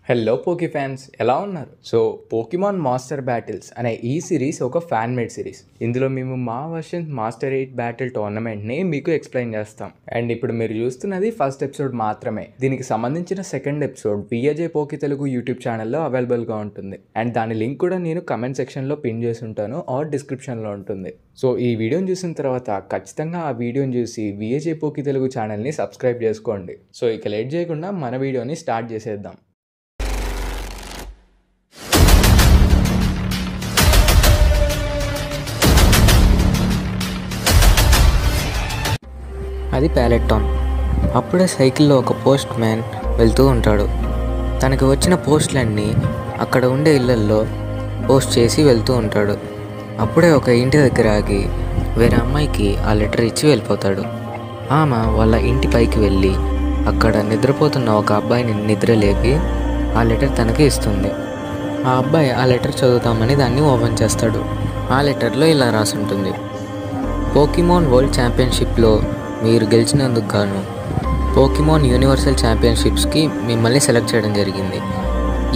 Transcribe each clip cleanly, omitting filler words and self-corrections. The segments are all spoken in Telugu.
హలో పోకీ ఫ్యాన్స్, ఎలా ఉన్నారు? సో పోకీమాన్ మాస్టర్ బ్యాటిల్స్ అనే ఈ సిరీస్ ఒక ఫ్యాన్ మేడ్ సిరీస్. ఇందులో మేము మా వర్షన్ మాస్టర్ 8 బ్యాటిల్ టోర్నమెంట్ని మీకు ఎక్స్ప్లెయిన్ చేస్తాం. అండ్ ఇప్పుడు మీరు చూస్తున్నది ఫస్ట్ ఎపిసోడ్ మాత్రమే. దీనికి సంబంధించిన సెకండ్ ఎపిసోడ్ విఏజే పోకీ తెలుగు యూట్యూబ్ ఛానల్లో అవైలబుల్గా ఉంటుంది. అండ్ దాని లింక్ కూడా నేను కమెంట్ సెక్షన్లో పిన్ చేసి ఉంటాను ఆర్ డిస్క్రిప్షన్లో ఉంటుంది. సో ఈ వీడియోని చూసిన తర్వాత ఖచ్చితంగా ఆ వీడియోని చూసి విఏజే పోకీ తెలుగు ఛానల్ని సబ్స్క్రైబ్ చేసుకోండి. సో ఇక లేట్ చేయకుండా మన వీడియోని స్టార్ట్ చేసేద్దాం. అది ప్యాలెట్ టౌన్. అప్పుడే సైకిల్లో ఒక పోస్ట్ మ్యాన్ వెళ్తూ ఉంటాడు. తనకి వచ్చిన పోస్టులన్నీ అక్కడ ఉండే ఇళ్ళల్లో పోస్ట్ చేసి వెళ్తూ ఉంటాడు. అప్పుడే ఒక ఇంటి దగ్గర ఆగి వేరే అమ్మాయికి ఆ లెటర్ ఇచ్చి వెళ్ళిపోతాడు. ఆమె వాళ్ళ ఇంటి పైకి వెళ్ళి అక్కడ నిద్రపోతున్న ఒక అబ్బాయిని నిద్ర లేపి ఆ లెటర్ తనకి ఇస్తుంది. ఆ అబ్బాయి ఆ లెటర్ చదువుతామని దాన్ని ఓపెన్ చేస్తాడు. ఆ లెటర్లో ఇలా రాసి ఉంటుంది: పోకీమాన్ వరల్డ్ ఛాంపియన్షిప్లో మీరు గెలిచినందుకు గాను పోకీమాన్ యూనివర్సల్ ఛాంపియన్షిప్స్కి మిమ్మల్ని సెలెక్ట్ చేయడం జరిగింది.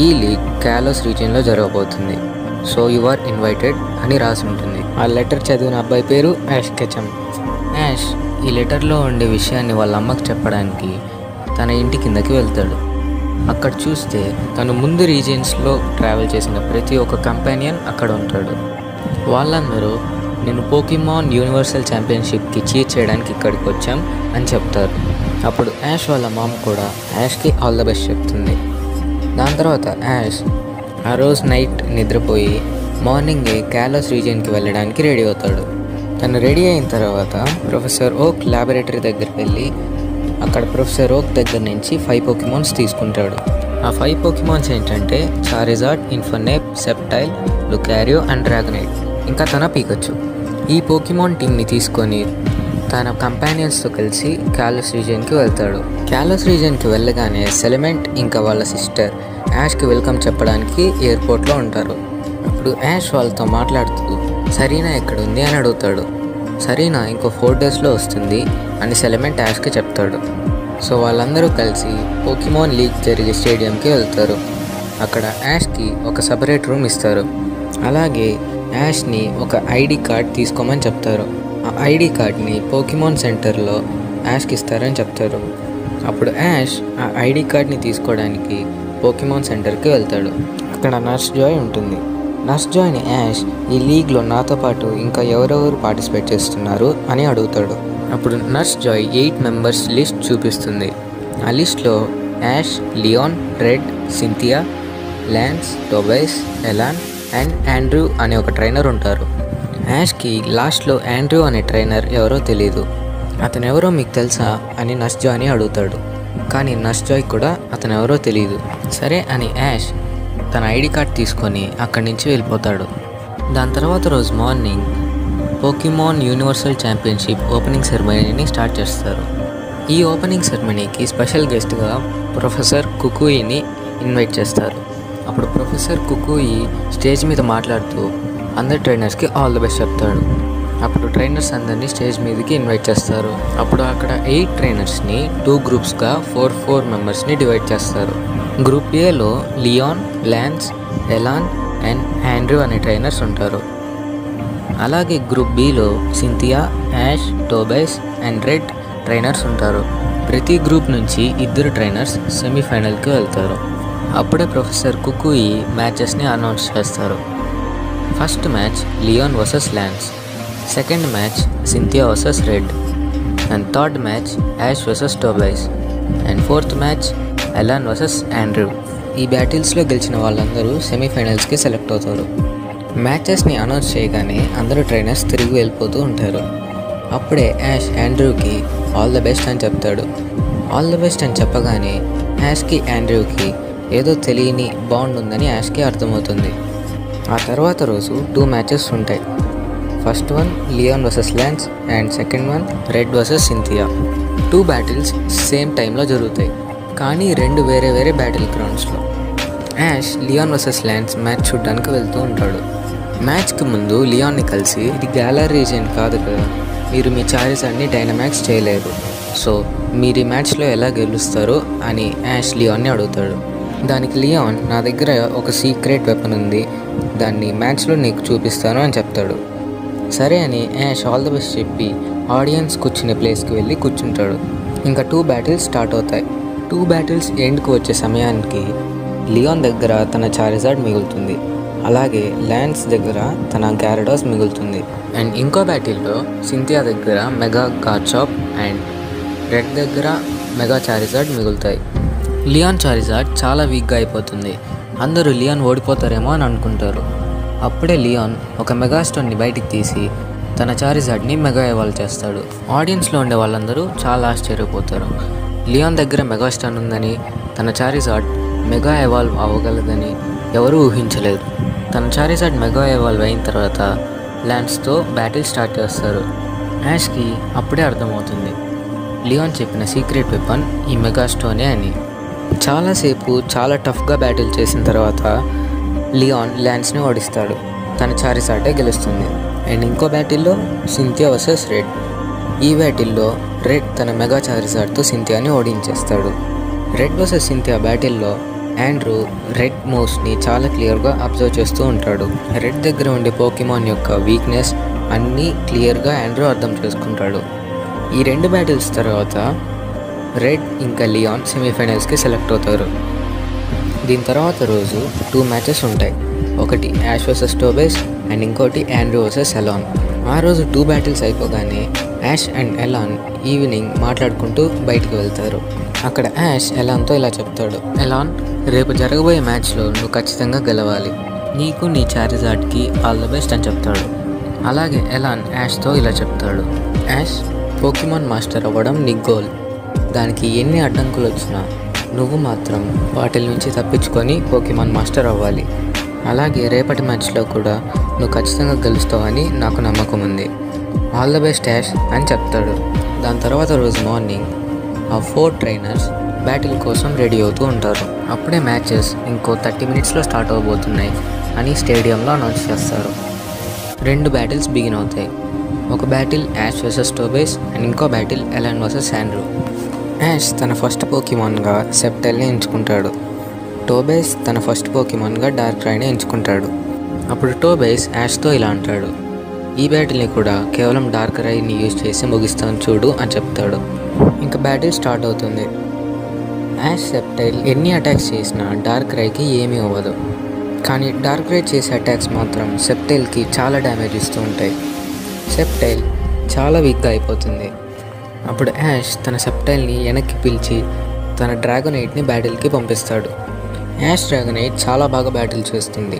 ఈ లీగ్ కాలోస్ రీజియన్లో జరగబోతుంది. సో యు ఆర్ ఇన్వైటెడ్ అని రాసి ఉంటుంది. ఆ లెటర్ చదివిన అబ్బాయి పేరు యాష్ కెచమ్. యాష్ ఈ లెటర్లో ఉండే విషయాన్ని వాళ్ళ అమ్మకి చెప్పడానికి తన ఇంటి కిందకి వెళ్తాడు. అక్కడ చూస్తే తను ముందు రీజియన్స్లో ట్రావెల్ చేసిన ప్రతి ఒక్క కంపానియన్ అక్కడ ఉంటాడు. వాళ్ళందరూ నేను పోకీమాన్ యూనివర్సల్ ఛాంపియన్షిప్కి చీట్ చేయడానికి ఇక్కడికి వచ్చాం అని చెప్తారు. అప్పుడు యాష్ వాళ్ళ మామ కూడా యాష్కి ఆల్ ద బెస్ట్ చెప్తుంది. దాని తర్వాత యాష్ ఆ రోజు నైట్ నిద్రపోయి మార్నింగే కాలోస్ రీజియన్కి వెళ్ళడానికి రెడీ అవుతాడు. తను రెడీ అయిన తర్వాత ప్రొఫెసర్ ఓక్ ల్యాబొరేటరీ దగ్గరికి వెళ్ళి అక్కడ ప్రొఫెసర్ ఓక్ దగ్గర నుంచి 5 పోకీమాన్స్ తీసుకుంటాడు. ఆ 5 పోకీమాన్స్ ఏంటంటే చారిజార్డ్, ఇన్ఫర్నేప్, సెప్టైల్, లుకారియో అండ్ డ్రాగనైట్, ఇంకా తన పీకచ్చు. ఈ పోకీమాన్ టీమ్ని తీసుకొని తన కంపానియన్స్తో కలిసి కాలోస్ రీజియన్కి వెళ్తాడు. కాలోస్ రీజియన్కి వెళ్ళగానే సెలిమెంట్ ఇంకా వాళ్ళ సిస్టర్ యాష్కి వెల్కమ్ చెప్పడానికి ఎయిర్పోర్ట్లో ఉంటారు. అప్పుడు యాష్ వాళ్ళతో మాట్లాడుతూ సరీనా ఎక్కడుంది అని అడుగుతాడు. సరీనా ఇంకో 4 డేస్లో వస్తుంది అని సెలిమెంట్ యాష్కి చెప్తాడు. సో వాళ్ళందరూ కలిసి పోకీమాన్ లీగ్ జరిగే స్టేడియంకి వెళ్తారు. అక్కడ యాష్కి ఒక సపరేట్ రూమ్ ఇస్తారు. అలాగే యాష్ని ఒక ఐడి కార్డ్ తీసుకోమని చెప్తారు. ఆ ఐడి కార్డ్ని పోకీమాన్ సెంటర్లో యాష్కి ఇస్తారని చెప్తారు. అప్పుడు యాష్ ఆ ఐడి కార్డ్ని తీసుకోవడానికి పోకీమాన్ సెంటర్కి వెళ్తాడు. అక్కడ నర్స్ జాయ్ ఉంటుంది. నర్స్ జాయ్ని యాష్ ఈ లీగ్లో నాతో పాటు ఇంకా ఎవరెవరు పార్టిసిపేట్ చేస్తున్నారు అని అడుగుతాడు. అప్పుడు నర్స్ జాయ్ 8 మెంబర్స్ లిస్ట్ చూపిస్తుంది. ఆ లిస్ట్లో Ash, Leon, Red, Cynthia, Lance, Tobias, Alain and Andrew అనే ఒక ట్రైనర్ ఉంటారు. యాష్కి లాస్ట్లో ఆండ్రూ అనే ట్రైనర్ ఎవరో తెలీదు. అతను ఎవరో మీకు తెలుసా అని నర్స్ జాయ్ని అడుగుతాడు. కానీ నర్స్ జాయ్ కూడా అతను ఎవరో తెలియదు. సరే అని యాష్ తన ఐడి కార్డ్ తీసుకొని అక్కడి నుంచి వెళ్ళిపోతాడు. దాని తర్వాత రోజు morning Pokemon Universal championship opening సెరమనీని స్టార్ట్ చేస్తారు. ఈ ఓపెనింగ్ సెరమనీకి స్పెషల్ గెస్ట్గా ప్రొఫెసర్ కుకుయిని ఇన్వైట్ చేస్తారు. అప్పుడు ప్రొఫెసర్ కుకుయి స్టేజ్ మీద మాట్లాడుతూ అందరు ట్రైనర్స్కి ఆల్ ద బెస్ట్ చెప్తాడు. అప్పుడు ట్రైనర్స్ అందరినీ స్టేజ్ మీదకి ఇన్వైట్ చేస్తారు. అప్పుడు అక్కడ 8 ట్రైనర్స్ని 2 గ్రూప్స్గా 4 మెంబర్స్ని డివైడ్ చేస్తారు. గ్రూప్ ఏలో Leon, Lance, Alain and Andrew అనే ట్రైనర్స్ ఉంటారు. అలాగే గ్రూప్ బిలో Cynthia, Ash, Tobias and Red trainers ఉంటారు. ప్రతి గ్రూప్ నుంచి 2 ట్రైనర్స్ సెమీఫైనల్కి వెళ్తారు. అప్పుడే ప్రొఫెసర్ కుకుయి మ్యాచెస్ని అనౌన్స్ చేస్తారు. First match Leon versus Lance, second match Cynthia versus Red and third match Ash versus Tobias and fourth match Alain versus Andrew. ఈ బ్యాటిల్స్లో గెలిచిన వాళ్ళందరూ సెమీఫైనల్స్కి సెలెక్ట్ అవుతారు. మ్యాచెస్ని అనౌన్స్ చేయగానే అందరూ ట్రైనర్స్ తిరిగి వెళ్ళిపోతూ ఉంటారు. అప్పుడే యాష్ ఆండ్రూకి ఆల్ ద బెస్ట్ అని చెప్తాడు. ఆల్ ద బెస్ట్ అని చెప్పగానే యాష్కి ఆండ్రూకి ఏదో తెలియని బాండ్ ఉందని యాష్కి అర్థమవుతుంది. ఆ తర్వాత రోజు 2 మ్యాచెస్ ఉంటాయి. First one Leon versus Lance and second one Red versus Cynthia. 2 battles same టైంలో జరుగుతాయి, కానీ 2 వేరే వేరే బ్యాటిల్ గ్రౌండ్స్లో. Ash Leon versus Lance match చూడడానికి వెళ్తూ ఉంటాడు. మ్యాచ్కి ముందు లియోన్ని కలిసి ఇది గ్యాలర్ రీజియన్ కాదు కదా, మీరు మీ చారిజార్డ్ని డైనమాక్స్ చేయలేరు, సో మీరు ఈ మ్యాచ్లో ఎలా గెలుస్తారు అని యాష్ లియోన్ని అడుగుతాడు. దానికి లియాన్, నా దగ్గర ఒక సీక్రెట్ వెపన్ ఉంది, దాన్ని మ్యాచ్లో నీకు చూపిస్తాను అని చెప్తాడు. సరే అని యాష్ ఆల్ ది బెస్ట్ చెప్పి ఆడియన్స్ కూర్చునే ప్లేస్కి వెళ్ళి కూర్చుంటాడు. ఇంకా 2 బ్యాటిల్స్ స్టార్ట్ అవుతాయి. 2 బ్యాటిల్స్ ఎండ్కి వచ్చే సమయానికి లియాన్ దగ్గర తన చారిజార్డ్ మిగులుతుంది, అలాగే ల్యాన్స్ దగ్గర తన గ్యారడాస్ మిగులుతుంది. అండ్ ఇంకో బ్యాటిల్లో సింథియా దగ్గర మెగా గార్చాప్ అండ్ రెడ్ దగ్గర మెగా చారిజార్డ్ మిగులుతాయి. లియాన్ చారిజార్డ్ చాలా వీక్గా అయిపోతుంది. అందరూ లియాన్ ఓడిపోతారేమో అని అనుకుంటారు. అప్పుడే లియాన్ ఒక మెగాస్టోన్ని బయటికి తీసి తన చారిజార్డ్ని మెగా ఎవాల్వ్ చేస్తాడు. ఆడియన్స్లో ఉండే వాళ్ళందరూ చాలా ఆశ్చర్యపోతారు. లియాన్ దగ్గర మెగాస్టోన్ ఉందని, తన చారిజార్డ్ మెగా ఎవాల్వ్ అవ్వగలదని ఎవరూ ఊహించలేదు. తన చారిజార్డ్ మెగా ఎవాల్వ్ అయిన తర్వాత ల్యాన్స్తో బ్యాటిల్ స్టార్ట్ చేస్తారు. యాష్కి అప్పుడే అర్థమవుతుంది లియాన్ చెప్పిన సీక్రెట్ వెపన్ ఈ మెగాస్టోనే అని. చాలాసేపు చాలా టఫ్గా బ్యాటిల్ చేసిన తర్వాత లియాన్ ల్యాన్స్ని ఓడిస్తాడు. తన చారిజార్డే గెలుస్తుంది. అండ్ ఇంకో బ్యాటిల్లో సింథియా వర్సెస్ రెడ్. ఈ బ్యాటిల్లో రెడ్ తన మెగా చారిజార్డ్తో సింథియాని ఓడించేస్తాడు. రెడ్ వర్సెస్ సింథియా బ్యాటిల్లో ఆండ్రూ రెడ్ మూవ్స్ని చాలా క్లియర్గా అబ్జర్వ్ చేస్తూ ఉంటాడు. రెడ్ దగ్గర ఉండే పోకిమాన్ యొక్క వీక్నెస్ అన్నీ క్లియర్గా ఆండ్రూ అర్థం చేసుకుంటాడు. ఈ 2 బ్యాటిల్స్ తర్వాత రెడ్ ఇంకా లియాన్ సెమీఫైనల్స్కి సెలెక్ట్ అవుతారు. దీని తర్వాత రోజు 2 మ్యాచెస్ ఉంటాయి. ఒకటి యాష్ వర్సెస్ టోబేస్ అండ్ ఇంకోటి ఆండ్రూ వర్సెస్ ఎలాన్. ఆ రోజు 2 బ్యాటిల్స్ అయిపోగానే యాష్ అండ్ ఎలాన్ ఈవినింగ్ మాట్లాడుకుంటూ బయటికి వెళ్తారు. అక్కడ యాష్ ఎలాన్తో ఇలా చెప్తాడు, ఎలాన్, రేపు జరగబోయే మ్యాచ్లో నువ్వు ఖచ్చితంగా గెలవాలి, నీకు నీ చారిజార్డ్కి ఆల్ ద బెస్ట్ అని చెప్తాడు. అలాగే ఎలాన్ యాష్తో ఇలా చెప్తాడు, యాష్, పోకిమాన్ మాస్టర్ అవ్వడం నీ గోల్. దానికి ఎన్ని అడ్డంకులు వచ్చినా నువ్వు మాత్రం వాటి నుంచి తప్పించుకొని పోకిమాన్ మాస్టర్ అవ్వాలి. అలాగే రేపటి మ్యాచ్లో కూడా నువ్వు ఖచ్చితంగా గెలుస్తావని నాకు నమ్మకం ఉంది. ఆల్ ద బెస్ట్ యాష్ అని చెప్తాడు. దాని తర్వాత రోజు మార్నింగ్ ఆ 4 ట్రైనర్స్ బ్యాటిల్ కోసం రెడీ అవుతూ ఉంటారు. అప్పుడే మ్యాచెస్ ఇంకో 30 మినిట్స్లో స్టార్ట్ అవబోతున్నాయి అని స్టేడియంలో అనౌన్స్ చేస్తారు. 2 బ్యాటిల్స్ బిగిన్ అవుతాయి. ఒక battle Ash versus Tobias and ఇంకో battle Alain versus Andrew. Ash తన ఫస్ట్ పోకిమాన్గా సెప్టైల్ని ఎంచుకుంటాడు. టోబేస్ తన ఫస్ట్ పోకిమాన్గా డార్క్రైని ఎంచుకుంటాడు. అప్పుడు టోబేస్ యాష్తో ఇలా అంటాడు, ఈ బ్యాటిల్ని కూడా కేవలం డార్క్రైని యూజ్ చేసి ముగిస్తాను చూడు అని చెప్తాడు. ఇంకా బ్యాటిల్ స్టార్ట్ అవుతుంది. యాష్ సెప్టైల్ ఎన్ని అటాక్స్ చేసినా డార్క్రైకి ఏమీ అవ్వదు. కానీ డార్క్రై చేసే అటాక్స్ మాత్రం సెప్టైల్కి చాలా డ్యామేజ్ ఇస్తూ ఉంటాయి. సెప్టైల్ చాలా వీక్గా అయిపోతుంది. అప్పుడు యాష్ తన సెప్టైల్ని వెనక్కి పిలిచి తన డ్రాగనైట్ని బ్యాటిల్కి పంపిస్తాడు. యాష్ డ్రాగనైట్ చాలా బాగా బ్యాటిల్ చేస్తుంది.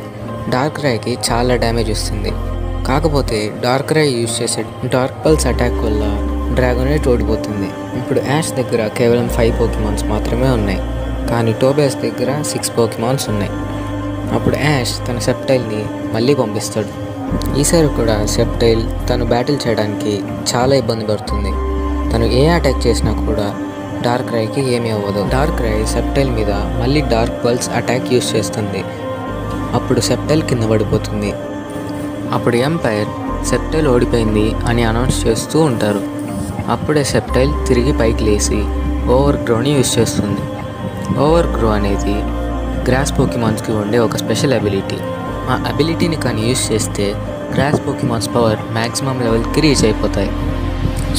డార్క్రైకి చాలా డ్యామేజ్ ఇస్తుంది. కాకపోతే డార్క్రై యూజ్ చేసే డార్క్ పల్స్ అటాక్ వల్ల డ్రాగనైట్ ఓడిపోతుంది. ఇప్పుడు యాష్ దగ్గర కేవలం 5 పోకిమాన్స్ మాత్రమే ఉన్నాయి, కానీ టోబేస్ దగ్గర 6 పోకిమాన్స్ ఉన్నాయి. అప్పుడు యాష్ తన సెప్టైల్ని మళ్ళీ పంపిస్తాడు. ఈసారి కూడా సెప్టైల్ తను బ్యాటిల్ చేయడానికి చాలా ఇబ్బంది పడుతుంది. తను ఏ అటాక్ చేసినా కూడా డార్క్రైకి ఏమీ అవ్వదు. డార్క్రై సెప్టైల్ మీద మళ్ళీ డార్క్ పల్స్ అటాక్ యూజ్ చేస్తుంది. అప్పుడు సెప్టైల్ కింద పడిపోతుంది. అప్పుడు ఎంపైర్ సెప్టైల్ ఓడిపోయింది అని అనౌన్స్ చేస్తూ ఉంటారు. అప్పుడే సెప్టైల్ తిరిగి పైకి లేచి ఓవర్ గ్రోని యూజ్ చేస్తుంది. ఓవర్ గ్రో అనేది గ్రాస్ పోకిమాన్స్కి ఉండే ఒక స్పెషల్ అబిలిటీ. ఆ అబిలిటీని కానీ యూజ్ చేస్తే గ్రాస్ పోకిమాన్స్ పవర్ మ్యాక్సిమం లెవెల్కి రీచ్ అయిపోతాయి.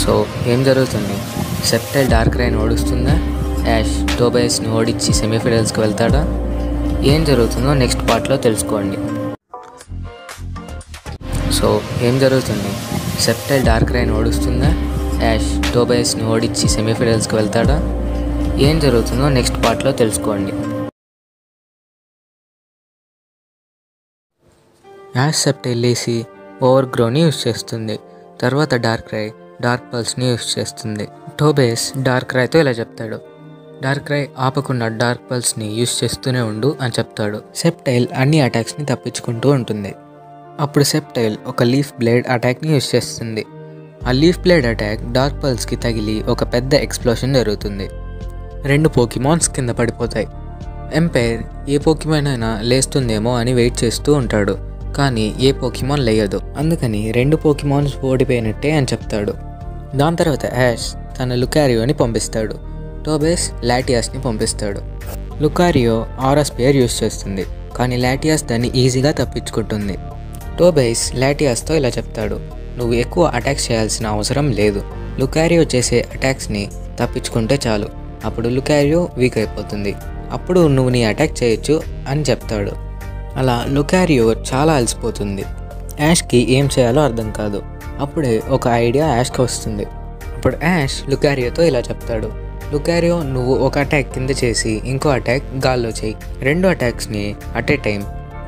సో ఏం జరుగుతుంది? సెప్టైల్ డార్క్రైని ఓడిస్తుందా? యాష్ టోబేస్ని ఓడించి సెమీఫైనల్స్కి వెళ్తాడా? ఏం జరుగుతుందో నెక్స్ట్ పార్ట్లో తెలుసుకోండి. సో ఏం జరుగుతుంది? సెప్టైల్ డార్క్రైని ఓడిస్తుందా? యాష్ టోబేస్ని ఓడించి సెమీఫైనల్స్కి వెళ్తాడా? ఏం జరుగుతుందో నెక్స్ట్ పార్ట్లో తెలుసుకోండి. యాష్ సెప్టైల్ లేసి ఓవర్ గ్రోని యూజ్ చేస్తుంది. తర్వాత డార్క్రై డార్క్ పల్స్ని యూజ్ చేస్తుంది. టోబేస్ డార్క్రైతో ఇలా చెప్తాడు, డార్క్రై ఆపకుండా డార్క్ పల్స్ని యూజ్ చేస్తూనే ఉండు అని చెప్తాడు. సెప్టైల్ అన్ని అటాక్స్ని తప్పించుకుంటూ ఉంటుంది. అప్పుడు సెప్టైల్ ఒక లీఫ్ బ్లేడ్ అటాక్ని యూజ్ చేస్తుంది. ఆ లీఫ్ బ్లేడ్ అటాక్ డార్క్ పల్స్కి తగిలి ఒక పెద్ద ఎక్స్ప్లోషన్ జరుగుతుంది. 2 పోకిమాన్స్ కింద పడిపోతాయి. ఎంపైర్ ఏ పోకిమాన్ అయినా లేస్తుందేమో అని వెయిట్ చేస్తూ ఉంటాడు, కానీ ఏ పోకిమాన్ లేయదు. అందుకని 2 పోకిమాన్స్ ఓడిపోయినట్టే అని చెప్తాడు. దాని తర్వాత యాష్ తన లుకారియోని పంపిస్తాడు. టోబేస్ లాటియాస్ని పంపిస్తాడు. లుకారియో ఆరా స్పియర్ యూస్ చేస్తుంది, కానీ లాటియాస్ దాన్ని ఈజీగా తప్పించుకుంటుంది. టోబైస్ లాటియాస్తో ఇలా చెప్తాడు, నువ్వు ఎక్కువ అటాక్స్ చేయాల్సిన అవసరం లేదు, లుకారియో చేసే అటాక్స్ని తప్పించుకుంటే చాలు, అప్పుడు లుకారియో వీక్ అయిపోతుంది, అప్పుడు నువ్వు నీ అటాక్ చేయొచ్చు అని చెప్తాడు. అలా లుకారియో చాలా అలసిపోతుంది. యాష్కి ఏం చేయాలో అర్థం కాదు. అప్పుడే ఒక ఐడియా యాష్కి వస్తుంది. అప్పుడు యాష్ లుకారియోతో ఇలా చెప్తాడు, లుకారియో నువ్వు ఒక అటాక్ కింద చేసి ఇంకో అటాక్ గాల్లో చేయి, 2 అటాక్స్ని అట్ ఏ టైం,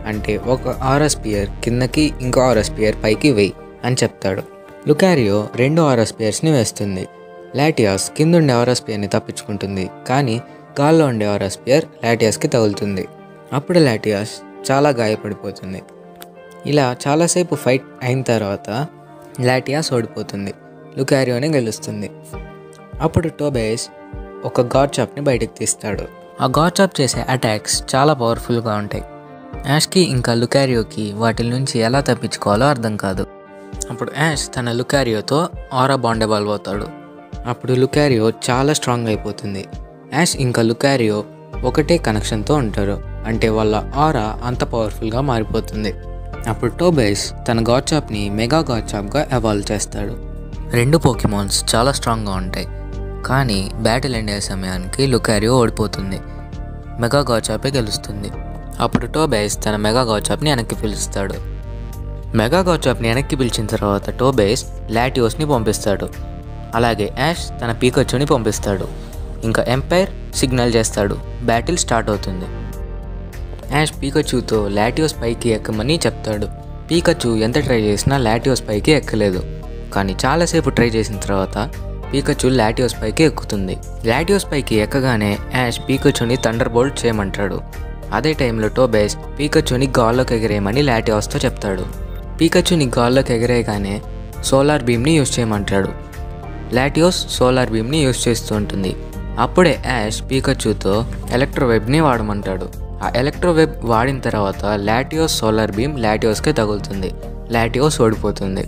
అంటే ఒక ఆరా స్పియర్ కిందకి ఇంకో ఆరా స్పియర్ పైకి వేయి అని చెప్తాడు. లుకారియో 2 ఆరా స్పియర్స్ని వేస్తుంది. లాటియాస్ కిందుండే ఆరా స్పియర్ని తప్పించుకుంటుంది, కానీ గాల్లో ఉండే ఆరా స్పియర్ లాటియాస్కి తగులుతుంది. అప్పుడు లాటియాస్ చాలా గాయపడిపోతుంది. ఇలా చాలాసేపు ఫైట్ అయిన తర్వాత లాటియాస్ ఓడిపోతుంది, లుకారియోనే గెలుస్తుంది. అప్పుడు టోబైస్ ఒక గాడ్ చాప్ని బయటకు తీస్తాడు. ఆ గాడ్ చాప్ చేసే అటాక్స్ చాలా పవర్ఫుల్గా ఉంటాయి. యాష్కి ఇంకా లుకారియోకి వాటి నుంచి ఎలా తప్పించుకోవాలో అర్థం కాదు. అప్పుడు యాష్ తన లుకారియోతో ఆరా బాండ్ ఎవాల్వ్ అవుతాడు. అప్పుడు లుకారియో చాలా స్ట్రాంగ్ అయిపోతుంది. యాష్ ఇంకా లుకారియో ఒకటే కనెక్షన్తో ఉంటారు, అంటే వాళ్ళ ఆరా అంత పవర్ఫుల్గా మారిపోతుంది. అప్పుడు టోబైస్ తన గాడ్ చాప్ని మెగా గాడ్ చాప్గా ఎవాల్వ్ చేస్తాడు. 2 పోకిమాన్స్ చాలా స్ట్రాంగ్గా ఉంటాయి, కానీ బ్యాటిల్ ఎండ్ అయ్యే సమయానికి లుకారియో ఓడిపోతుంది, మెగా గాడ్ చాపే గెలుస్తుంది. అప్పుడు టోబైస్ తన మెగా గాడ్ చాప్ని వెనక్కి పిలుస్తాడు. మెగా గాడ్ చాప్ని వెనక్కి పిలిచిన తర్వాత టోబైస్ లాటియోస్ని పంపిస్తాడు. అలాగే యాష్ తన పీకచ్చుని పంపిస్తాడు. ఇంకా ఎంపైర్ సిగ్నల్ చేస్తాడు, బ్యాటిల్ స్టార్ట్ అవుతుంది. యాష్ పీకచ్చుతో లాటియోస్ పైకి ఎక్కమని చెప్తాడు. పీకచ్చు ఎంత ట్రై చేసినా లాటియోస్ పైకి ఎక్కలేదు, కానీ చాలాసేపు ట్రై చేసిన తర్వాత పీకచ్చు లాటియోస్ పైకి ఎక్కుతుంది. లాటియోస్ పైకి ఎక్కగానే యాష్ పీకచ్చుని థండర్ బోల్ట్ చేయమంటాడు. అదే టైంలో టోబైస్ పీకచ్చుని గాల్లోకి ఎగిరేయమని లాటియోస్తో చెప్తాడు. పీకచ్చుని గాల్లోకి ఎగిరేయగానే సోలార్ బీమ్ని యూజ్ చేయమంటాడు. లాటియోస్ సోలార్ బీమ్ని యూజ్ చేస్తూ ఉంటుంది. అప్పుడే యాష్ పీకచ్చుతో ఎలక్ట్రోవెబ్ని వాడమంటాడు. ఆ ఎలక్ట్రోవెబ్ వాడిన తర్వాత లాటియోస్ సోలార్ బీమ్ లాటియోస్కే తగులుతుంది. లాటియోస్ ఓడిపోతుంది.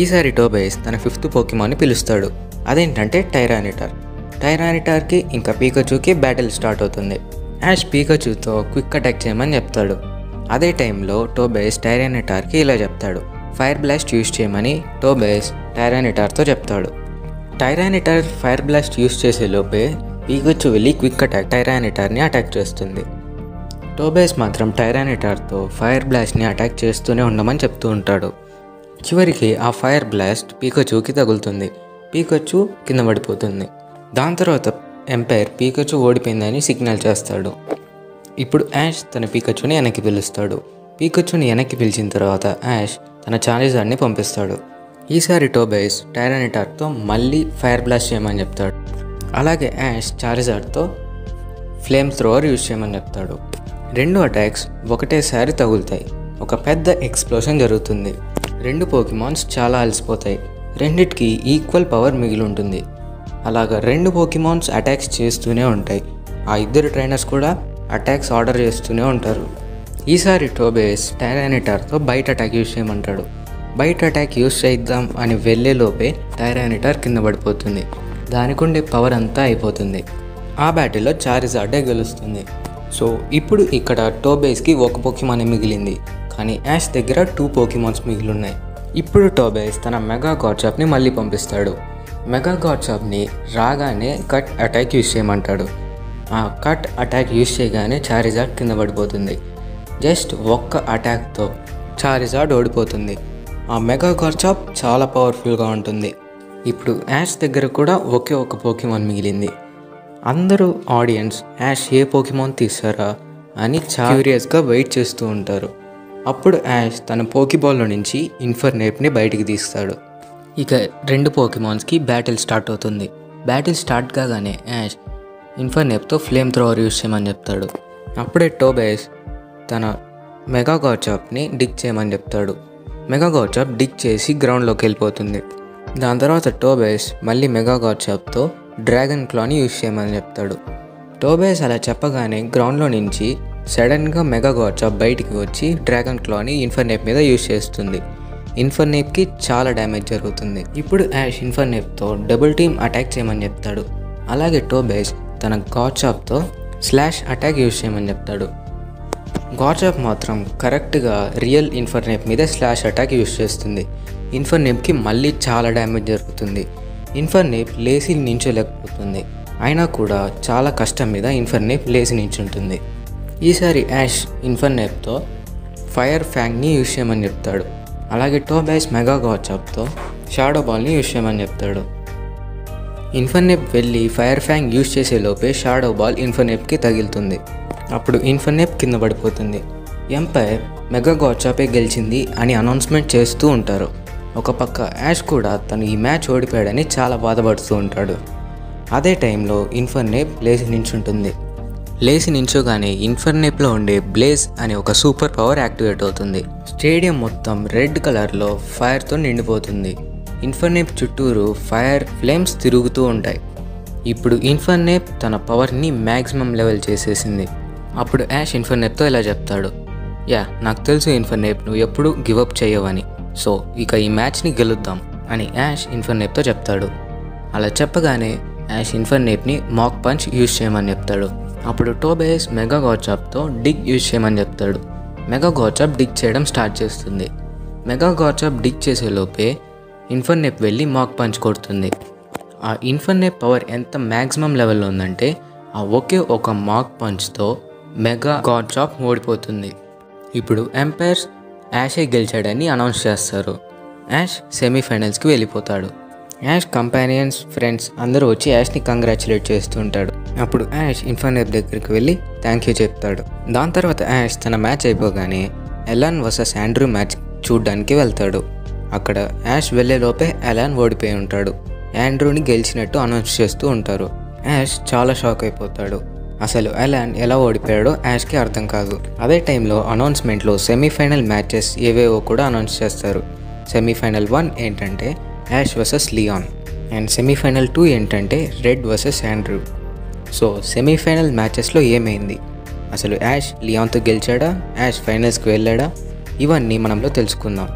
ఈసారి టోబైస్ తన 5th పోకిమాన్ని పిలుస్తాడు. అదేంటంటే టైరానిటార్. టైరానిటార్కి ఇంకా పీకచ్చుకి బ్యాటిల్ స్టార్ట్ అవుతుంది. యాష్ పీకచ్చుతో క్విక్ అటాక్ చేయమని చెప్తాడు. అదే టైంలో టోబైస్ టైరానిటార్కి ఇలా చెప్తాడు, ఫైర్ బ్లాస్ట్ యూజ్ చేయమని టోబైస్ టైరానిటార్తో చెప్తాడు. టైరానిటార్ ఫైర్ బ్లాస్ట్ యూజ్ చేసే లోపే పీకచ్చు వెళ్ళి క్విక్ అటాక్ టైరానిటార్ని అటాక్ చేస్తుంది. టోబైస్ మాత్రం టైరానిటార్తో ఫైర్ బ్లాస్ట్ని అటాక్ చేస్తూనే ఉండమని చెప్తూ ఉంటాడు. చివరికి ఆ ఫైర్ బ్లాస్ట్ పీకచ్చుకి తగులుతుంది. పీకచ్చు కింద పడిపోతుంది. దాని తర్వాత ఎంపైర్ పీకచ్చు ఓడిపోయిందని సిగ్నల్ చేస్తాడు. ఇప్పుడు యాష్ తన పీకచ్చుని వెనక్కి పిలుస్తాడు. పీకచ్చుని వెనక్కి పిలిచిన తర్వాత యాష్ తన చార్జర్ని పంపిస్తాడు. ఈసారి టోబైస్ టైరానిటార్తో మళ్ళీ ఫైర్ బ్లాస్ట్ చేయమని చెప్తాడు. అలాగే యాష్ చార్జర్తో ఫ్లేమ్ థ్రోవర్ యూజ్ చేయమని చెప్తాడు. 2 అటాక్స్ ఒకటేసారి తగులుతాయి. ఒక పెద్ద ఎక్స్ప్లోషన్ జరుగుతుంది. 2 పోకిమాన్స్ చాలా అలసిపోతాయి. రెండిటికి ఈక్వల్ పవర్ మిగిలి ఉంటుంది. అలాగా 2 పోకిమాన్స్ అటాక్స్ చేస్తూనే ఉంటాయి. ఆ 2 ట్రైనర్స్ కూడా అటాక్స్ ఆర్డర్ చేస్తూనే ఉంటారు. ఈసారి టోబైస్ టైరానిటార్తో బైట్ అటాక్ యూజ్ చేయమంటాడు. బైట్ అటాక్ యూజ్ చేద్దాం అని వెళ్ళేలోపే టైరానిటార్ కింద పడిపోతుంది. దానికి ఉండే పవర్ అంతా అయిపోతుంది. ఆ బ్యాటిల్లో చారిజార్డే గెలుస్తుంది. సో ఇప్పుడు ఇక్కడ టోబైస్కి 1 పోకిమాన్ మిగిలింది, కానీ యాష్ దగ్గర 2 పోకిమాన్స్ మిగిలి ఉన్నాయి. ఇప్పుడు టోబైస్ తన మెగా గాడ్ చాప్ని మళ్ళీ పంపిస్తాడు. మెగా గాడ్ చాప్ని రాగానే కట్ అటాక్ యూజ్ చేయమంటాడు. ఆ కట్ అటాక్ యూజ్ చేయగానే చారిజార్డ్ కింద పడిపోతుంది. జస్ట్ 1 అటాక్తో చారిజార్డ్ ఓడిపోతుంది. ఆ మెగా గాడ్ చాప్ చాలా పవర్ఫుల్గా ఉంటుంది. ఇప్పుడు యాష్ దగ్గర కూడా ఒకే 1 పోకిమాన్ మిగిలింది. అందరూ ఆడియన్స్ యాష్ ఏ పోకిమాన్ తీస్తారా అని క్యూరియస్గా వెయిట్ చేస్తూ ఉంటారు. అప్పుడు యాష్ తన పోకీబాల్లో నుంచి ఇన్ఫర్నేప్ని బయటికి తీస్తాడు. ఇక 2 పోకిమాన్స్కి బ్యాటిల్ స్టార్ట్ అవుతుంది. బ్యాటిల్ స్టార్ట్ కాగానే యాష్ ఇన్ఫర్నేప్తో ఫ్లేమ్ థ్రోవర్ యూజ్ చేయమని చెప్తాడు. అప్పుడే టోబైస్ తన మెగా గాడ్ చాప్ని డిగ్ చేయమని చెప్తాడు. మెగా గాడ్ చాప్ డిగ్ చేసి గ్రౌండ్లోకి వెళ్ళిపోతుంది. దాని తర్వాత టోబైస్ మళ్ళీ మెగా గాడ్ చాప్తో డ్రాగన్ క్లాని యూజ్ చేయమని చెప్తాడు. టోబైస్ అలా చెప్పగానే గ్రౌండ్లో నుంచి సడన్గా మెగా గాడ్ చాప్ బయటికి వచ్చి డ్రాగన్ క్లాని ఇన్ఫర్నేప్ మీద యూజ్ చేస్తుంది. ఇన్ఫర్నేప్కి చాలా డ్యామేజ్ జరుగుతుంది. ఇప్పుడు యాష్ ఇన్ఫర్నేప్తో డబుల్ టీమ్ అటాక్ చేయమని చెప్తాడు. అలాగే టోబైస్ తన గాడ్ చాప్తో స్లాష్ అటాక్ యూజ్ చేయమని చెప్తాడు. గార్చాప్ మాత్రం కరెక్ట్గా రియల్ ఇన్ఫర్నేప్ మీద స్లాష్ అటాక్ యూజ్ చేస్తుంది. ఇన్ఫర్నేప్కి మళ్ళీ చాలా డ్యామేజ్ జరుగుతుంది. ఇన్ఫర్నేప్ లేచి నించోలేకపోతుంది. అయినా కూడా చాలా కష్టం మీద ఇన్ఫర్నేప్ లేచి నించుంటుంది. ఈసారి యాష్ ఇన్ఫర్నేప్తో ఫైర్ ఫ్యాంగ్ని యూజ్ చేయమని చెప్తాడు. అలాగే టోబైస్ మెగా గార్చాప్తో షాడో బాల్ని యూజ్ చేయమని చెప్తాడు. ఇన్ఫర్నేప్ వెళ్ళి ఫైర్ ఫ్యాంగ్ యూజ్ చేసేలోపే షాడో బాల్ ఇన్ఫర్నేప్కి తగులుతుంది. అప్పుడు ఇన్ఫర్నేప్ కింద పడిపోతుంది. ఎంపైర్ మెగా గార్చాపే గెలిచింది అని అనౌన్స్మెంట్ చేస్తూ ఉంటారు. ఒక పక్క యాష్ కూడా తను ఈ మ్యాచ్ ఓడిపోయాడని చాలా బాధపడుతూ ఉంటాడు. అదే టైంలో ఇన్ఫర్నేప్ లేచి నించుంటుంది. లేచి నించోగానే ఇన్ఫర్నేప్లో ఉండే బ్లేజ్ అనే ఒక సూపర్ పవర్ యాక్టివేట్ అవుతుంది. స్టేడియం మొత్తం రెడ్ కలర్లో ఫైర్తో నిండిపోతుంది. ఇన్ఫర్నేప్ చుట్టూరు ఫైర్ ఫ్లేమ్స్ తిరుగుతూ ఉంటాయి. ఇప్పుడు ఇన్ఫర్నేప్ తన పవర్ని మ్యాక్సిమం లెవెల్ చేసేసింది. అప్పుడు యాష్ ఇన్ఫర్నేప్తో ఇలా చెప్తాడు, నాకు తెలుసు ఇన్ఫర్నేప్, నువ్వు ఎప్పుడు గివప్ చేయవని. సో ఇక ఈ మ్యాచ్ని గెలుద్దాం అని యాష్ ఇన్ఫర్నేప్తో చెప్తాడు. అలా చెప్పగానే యాష్ ఇన్ఫర్నేప్ని మాక్ పంచ్ యూజ్ చేయమని చెప్తాడు. అప్పుడు టోబైస్ మెగా గార్చాప్తో డిగ్ యూజ్ చేయమని చెప్తాడు. మెగా గార్చాప్ డిగ్ చేయడం స్టార్ట్ చేస్తుంది. మెగా గార్చాప్ డిగ్ చేసేలోపే ఇన్ఫర్నేప్ వెళ్ళి మాక్ పంచ్ కొడుతుంది. ఆ ఇన్ఫర్నేప్ పవర్ ఎంత మ్యాక్సిమం లెవెల్లో ఉందంటే ఆ ఒకే ఒక మాక్ పంచ్తో మెగా గార్చాప్ ఓడిపోతుంది. ఇప్పుడు ఎంపైర్స్ యాషే గెలిచాడని అనౌన్స్ చేస్తారు. యాష్ సెమీఫైనల్స్కి వెళ్ళిపోతాడు. యాష్ కంపానియన్స్, ఫ్రెండ్స్ అందరూ వచ్చి యాష్ని కంగ్రాచులేట్ చేస్తుంటాడు. అప్పుడు యాష్ ఇన్ఫర్నేప్ దగ్గరికి వెళ్ళి థ్యాంక్ యూ చెప్తాడు. దాని తర్వాత యాష్ తన మ్యాచ్ అయిపోగానే ఎలాన్ వర్సెస్ ఆండ్రూ మ్యాచ్ చూడ్డానికి వెళ్తాడు. అక్కడ యాష్ వెళ్ళేలోపే ఎలాన్ ఓడిపోయి ఉంటాడు. ఆండ్రూని గెలిచినట్టు అనౌన్స్ చేస్తూ ఉంటారు. యాష్ చాలా షాక్ అయిపోతాడు. అసలు ఎలాన్ ఎలా ఓడిపోయాడో యాష్కి అర్థం కాదు. అదే టైంలో అనౌన్స్మెంట్లో సెమీఫైనల్ మ్యాచెస్ ఏవేవో కూడా అనౌన్స్ చేస్తారు. సెమీఫైనల్ 1 ఏంటంటే Ash versus Leon, and semifinal 2 ఏంటంటే Red versus Andrew. So semifinal మ్యాచెస్లో ఏమైంది, అసలు యాష్ లియాన్తో గెలిచాడా, యాష్ ఫైనల్స్కి వెళ్ళాడా, ఇవన్నీ మనంలో తెలుసుకుందాం.